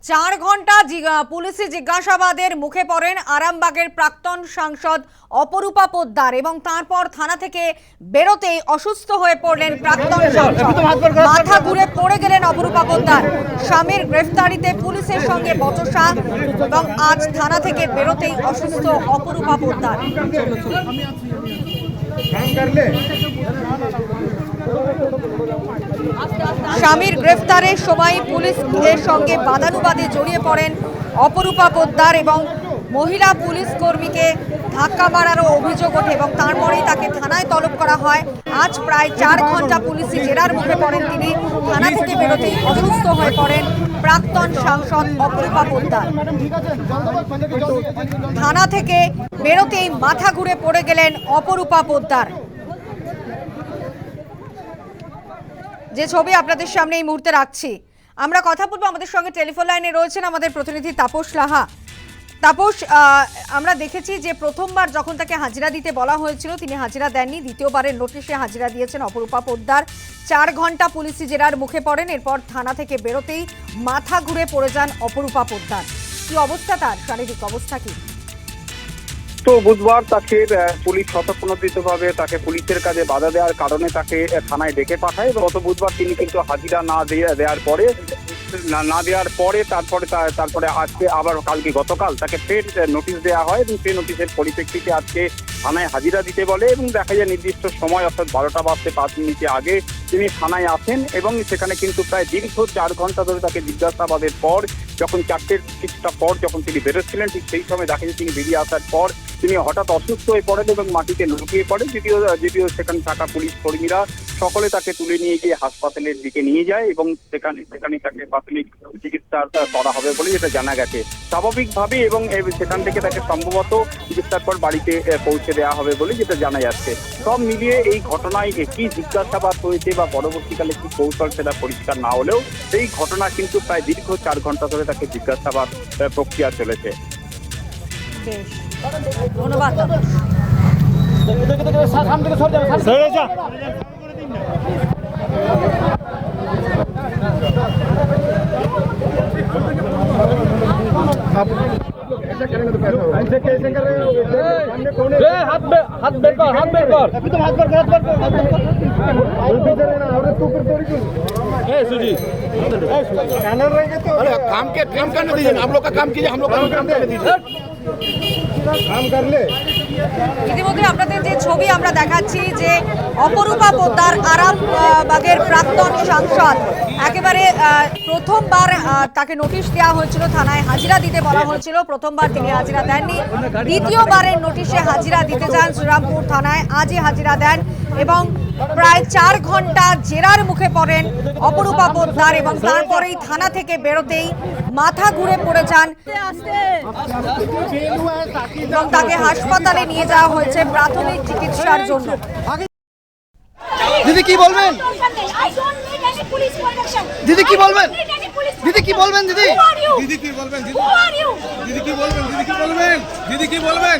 4 ঘন্টা পুলিশি জিজ্ঞাসাবাদের মুখে পড়েন আরামবাগের প্রাক্তন সাংসদ অপরূপা পোদ্দার এবং তারপর থানা থেকে বেরোতেই অসুস্থ হয়ে পড়লেন প্রাক্তন সাংসদ। মাথা ঘুরে পড়ে গেলেন অপরূপা পোদ্দার। স্বামীর গ্রেফতারিতে পুলিশের সঙ্গে বচসা এবং আজ থানা থেকে বেরোতেই অসুস্থ অপরূপা পোদ্দার। স্বামীর গ্রেফতারের সময় পুলিশের সঙ্গে বাদানুবাদে জড়িয়ে পড়েন অপরূপা পোদ্দার এবং মহিলা পুলিশ কর্মীকে ধাক্কা মারারও অভিযোগ ওঠে এবং তারপরেই তাকে থানায় তলব করা হয়। আজ প্রায় 4 ঘন্টা পুলিশি জেরার মুখে পড়েন তিনি। থানা থেকে বেরোতেই অসুস্থ হয়ে পড়েন প্রাক্তন সাংসদ অপরূপা পোদ্দার। থানা থেকে বেরোতেই মাথা ঘুরে পড়ে গেলেন অপরূপা পোদ্দার। যে ছবি আপনাদের সামনে এই মুহূর্তে রাখছি, আমরা কথা বলবো। আমাদের সঙ্গে টেলিফোন লাইনে রয়েছেন আমাদের প্রতিনিধি তাপস লাহা। তাপস, আমরা দেখেছি যে প্রথমবার যখন তাকে হাজিরা দিতে বলা হয়েছিল তিনি হাজিরা দেননি, দ্বিতীয়বারের নোটিশে হাজিরা দিয়েছেন অপরূপা পোদ্দার। 4 ঘন্টা পুলিশি জেরার মুখে পড়েন, এরপর থানা থেকে বেরোতেই মাথা ঘুরে পড়ে যান অপরূপা পোদ্দার। কি অবস্থা, তার শারীরিক অবস্থা কি? তো বুধবার তাকে পুলিশ স্বতঃপ্রণোদিতভাবে তাকে পুলিশের কাজে বাধা দেওয়ার কারণে তাকে থানায় ডেকে পাঠায়। গত বুধবার তিনি কিন্তু হাজিরা না দেওয়ার পরে তারপরে আজকে আবার গতকাল তাকে ফের নোটিশ দেওয়া হয় এবং সেই নোটিশের পরিপ্রেক্ষিতে আজকে থানায় হাজিরা দিতে বলে এবং দেখা যায় নির্দিষ্ট সময় অর্থাৎ 12টা বাজতে 5 মিনিট আগে তিনি থানায় আসেন এবং সেখানে কিন্তু প্রায় দীর্ঘ 4 ঘন্টা ধরে তাকে জিজ্ঞাসাবাদের পর যখন 4টের কিছুটা পর যখন তিনি বেরোচ্ছিলেন ঠিক সেই সময় দেখা যায় তিনি বেরিয়ে আসার পর তিনি হঠাৎ অসুস্থ হয়ে পড়েন এবং মাটিতে লুটিয়ে পড়ে। যদিও সেখানে থাকা পুলিশ কর্মীরা সকলে তাকে তুলে নিয়ে গিয়ে হাসপাতালের দিকে নিয়ে যায় এবং সেখানে তাকে প্রাথমিক চিকিৎসা করা হবে বলে যেটা জানা গেছে স্বাভাবিকভাবে এবং সেখান থেকে তাকে সম্ভবত চিকিৎসার পর বাড়িতে পৌঁছে দেওয়া হবে বলে যেটা জানা যাচ্ছে। সব মিলিয়ে এই ঘটনায় কি জিজ্ঞাসাবাদ হয়েছে বা পরবর্তীকালে কি কৌশল সেটা পরিষ্কার না হলেও এই ঘটনা কিন্তু প্রায় দীর্ঘ 4 ঘন্টা ধরে তাকে জিজ্ঞাসাবাদ প্রক্রিয়া চলেছে। ধন্যবাদ। काम करने दीजिए, आप लोग का काम कीजिए, हम लोग का काम करने दीजिए। ইতিমধ্যে আপনাদের যে ছবি আমরা দেখাচ্ছি যে অপরূপা পোদ্দার আরামবাগের প্রাক্তন সাংসদ, একেবারে প্রথমবার তাকে নোটিশ দেওয়া হয়েছিল, থানায় হাজিরা দিতে বলা হয়েছিল। প্রথমবার তিনি হাজিরা দেননি, দ্বিতীয়বারের নোটিশে হাজিরা দিতে যান শ্রীরামপুর থানায়। আজই হাজিরা দেন এবং প্রায় 4 ঘন্টা জেরার মুখে পড়েন অপরূপা পোদ্দার এবং তারপরেই থানা থেকে বেরোতেই মাথা ঘুরে পড়ে যান এবং তাকে হাসপাতালে নিয়ে যাওয়া হয়েছে প্রাথমিক চিকিৎসার জন্য। দিদি কি বলবেন? দিদি কি বলবেন? দিদি কি বলবেন? দিদি दीदी की बोलबेन? दीदी की बोलबेन? दीदी की बोलबेन? दीदी की बोलबेन?